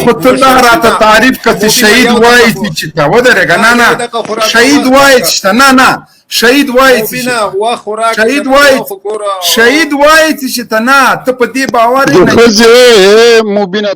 خو ته دا راته تعریف که چې شهید وایي چې ته ودرېږه نه شهید وایي چې نه شهید وایي چې ته نه ته په دې باور یې مبینه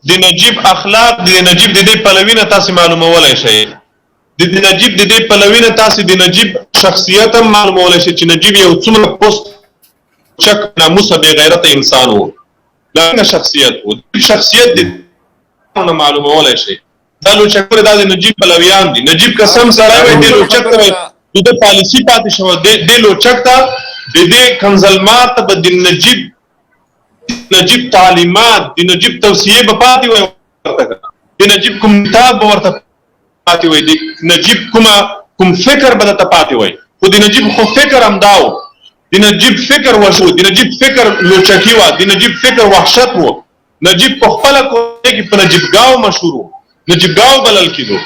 د نجیب اخلاق د نجیب د دې پلوینه تاسو معلومولای شئ د نجیب د دې پلوینه تاسو د نجیب شخصیت هم معلومولای شئ چې نجیب یو څومره پوسټ چک ناموس به غیرت انسان وو لاغه شخصیت وو شخصیت د معلومولای شئ دا لو چکر د نجیب پلویان دي نجیب قسم سره وي د لو چکر د پالیسی پاتې شو د لو چکتا د دې کنزلمات به د نجیب تعلیمات د نجیب توصیه به پاتې وي د نجیب کوم کتاب ورته پاتې وي د نجیب کوم فکر به ته پاتې وي خو د نجیب خو فکر هم داو د نجیب فکر وشو د نجیب فکر لوچکی و د نجیب فکر وحشت و نجیب په خپل کې په نجیب گاو مشهور نجیب گاو بلل کېدو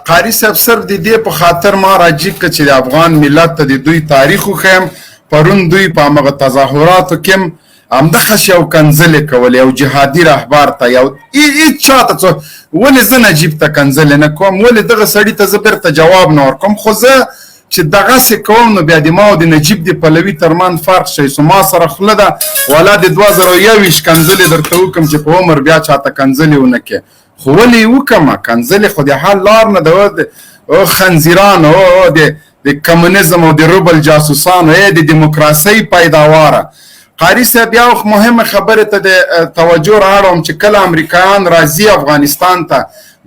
قاری صاحب صرف د دې په خاطر ما راجی ک چې د افغان ملت ته د دوی تاریخ خو پرون دوی په هغه تظاهراتو کې همدغه یو کنځلې کولې او جهادي رهبر ته یو هیڅ چاته ولې زه نجیب ته کنځلې نه کوم ولې دغه سړي ته زه بیرته جواب نه ورکوم خو زه چې دغسې کوم نو بیا د ما او د نجیب د پلوي ترمن فرق شي سو ما سره خوله ده ولا د 2021 کنځلې درته وکړم چې په عمر بیا چاته کنځلې ونه کړې خو ولې یې وکړمه کنځلې خو د حل لار نه ده او خنزیرانو د کمونیزم او د روبل جاسوسانو د دیموکراسۍ پیداواره قاری صاحب یو مهمه خبره ته د توجه راوړم چې کله امریکایان راځي افغانستان ته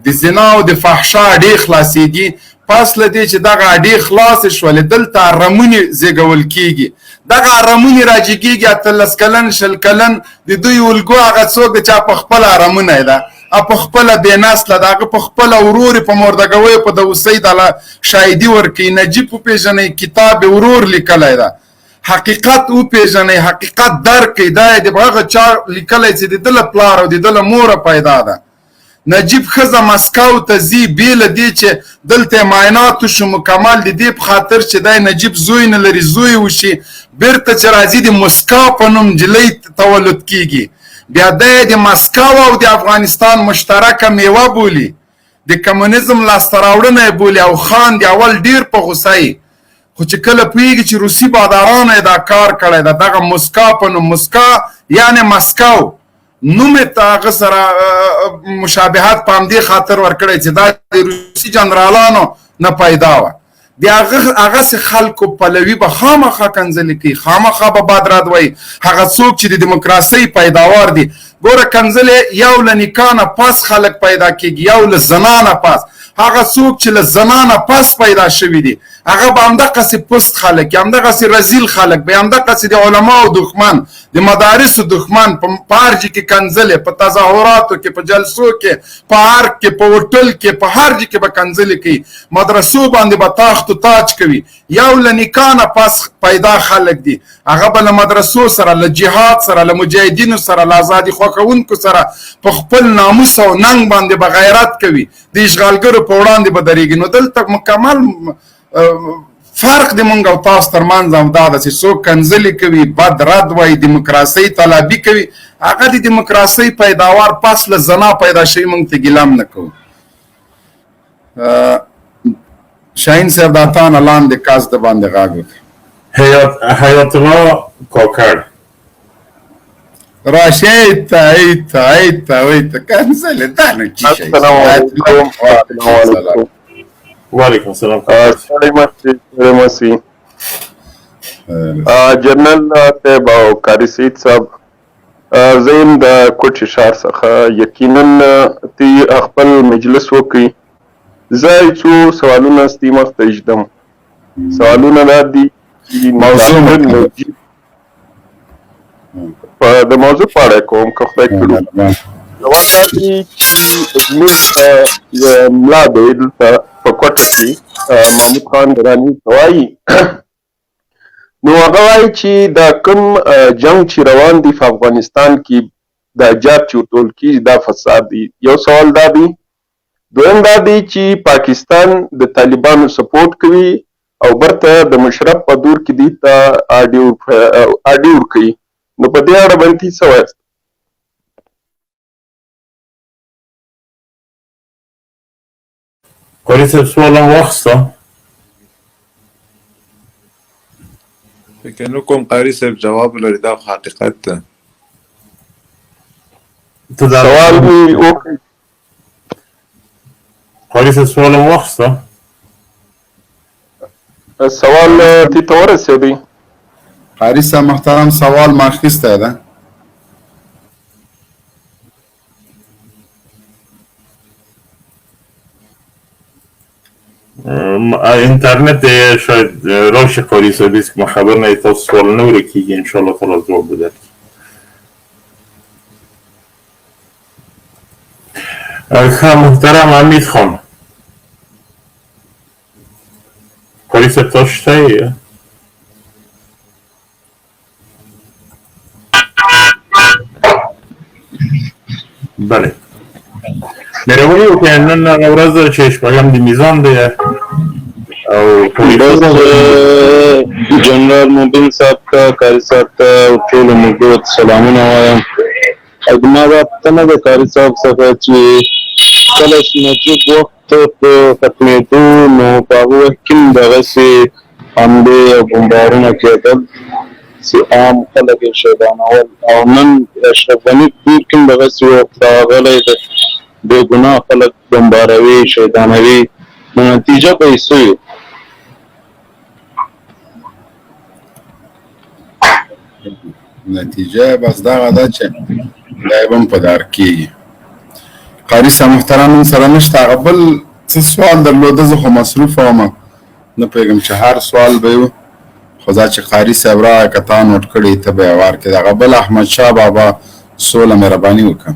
د زنا او د فحشا اډې خلاصېږي پس له دې چې دغه اډې خلاصې شولې دلته رمونې زیږول کېږي دغه رمونې راجګېږي 18 کلن 20 کلن د دوی الګو هغه څوک دی چې په خپله رمونه ده په خپله بې نسله ده هغه په خپله ورور یې په مردګویو په دوسۍ دله شاهدي ورکوي نجیب وپېژنئ کتاب یې ورور لیکلی ده حقیقت وپېژنئ حقیقت درک کړئ دا یې د هغه چا لیکلی چې د ده له پلار او د ده له موره پیدا ده نجیب ښځه مسکو ته ځي بې له دې چې دلته یې معاینات وشو مکمل د دې په خاطر چې دی نجیب زوی نه لري زوی وشي بیرته چې راځي د مسکا په نوم نجلۍ تولد کېږي بیا دی د مسکو او د افغانستان مشترکه میوه بولي د کمونیزم لاسته راوړنه یې بولي او خان د اول ډیر په غوسه یي خو چې کله پوهېږي چې روسي بادارانو یې دا کار کړی ده دغه مسکا په نوم مسکا یعنې مسکو نوم یې ته هغه سره مشابهت په همدې خاطر ورکړی چې دا د روسي جنرالانو نه پیدا وه د هغسې خلکو پلوي به خامخا کنځلې کوي خامخا به بد رد وایي هغه څوک چې د دیموکراسۍ پیداوار دي ګوره کنځلې یو له نکاح نه پس خلک پیدا کېږي یو له زنا نه پس هغه څوک چې له زنا نه پس پیدا شوي دي هغه به همدغسې پست خلک همدغسې رزیل خلک به همدغسې د علماو دښمن د مدارسو دښمن په هر ځای کې کنځلې په تظاهراتو کې په جلسو کې په ارګ کې په هوټل کې په هر ځای کې به کنځلې کوي مدرسو باندې به تاخت و تاج کوي یو له نکاح نه پس پیدا خلک دي هغه به له مدرسو سره له جهاد سره له مجاهدینو سره له ازادي خوښوونکو سره په خپل ناموس او ننګ باندې به غیرت کوي د اشغالګرو په وړاندې به درېږي نو دلته مکمل فرق د مونږ او تاسو ترمنځ همدا ده چې څوک کنځلې کوي بد رد وایي دیموکراسۍ طلبي کوي هغه د دیموکراسۍ پیداوار پس له زنا پیدا شوي مونږ ته ګیله هم نه کوو شاهین صاحب دا تا نه لاندې کاس د باندې غږ وکړي حیات الله کاکړ راشه ایته کنځلې دا نو چې شي وعلیکم السلام جنرال صاحب او قاری سید صاحب زین د کوټ شهر څخه یقینا تی خپل مجلس وکړي زه څو سوالونه ستې مخته ایږدم سوالونه دا دي د موضوع په اړه کوم که خدای کړو نو دا دي چې زموږ ملا دی دلته په کوټه کې محمود خان دراني وایي نو هغه وایي چې دا کوم جنگ چې روان دي په افغانستان کې دا جات چې ټول کې دا فساد دي. یو سوال دا دی، دویم دا دی چې پاکستان د طالبانو سپورټ کوي او برته د مشرف په دور کې دی ته اډي ورکوي، نو په دې اړه باندې څه وایاست؟ قاری صاحب سوال هم واخسته. فکر نه کوم قاری صاحب جواب لري، دا حقیقت ده. سوال مې وکړ. قاری صاحب سوال هم واخسته. سوال تی ته ورسېدی؟ قاری صاحب محترم سوال ما اخیستی ده. اینترنت شاید راش قاری صاحب است که ما خبر نه تاسو سوال نه ورکیږي، ان شاء الله تعالی جواب بده. محترم حمید خان، قاری صاحب تاسو شته؟ بله، مهرباني وکړئ نن ورځ چې شپږم د میزان دی او جنرال مبین صاحب ته قاری صاحب ته ټولو ملګرو ته سلامونه وایم. زما دا پوښتنه ده قاری صاحب څخه چې کله چې نجیب وخت په ختمېدو نو په هغه وخت کې دغسې حملې او بمبارونه کېدل چې عام خلک یې شهیدانول، او نن اشرف غني کور کې دغسې وخت راغلی دی بې ګناه خلک بمباروي شهیدانوي، نو نتیجه به یې څه وي؟ نتیجه بس دغه ده چې دا به هم په دار کېږي. قاري صاحب محترم نن سره نشته، هغه بل څه سوال درلوده، زه خو مصروفه وم نه پوهېږم چې هر سوال به یو، خو دا چې قاري صاحب راغی که تا نوټ کړی ته به یې وار کړې. هغه بل احمدشاه بابا سوله مهرباني وکړه.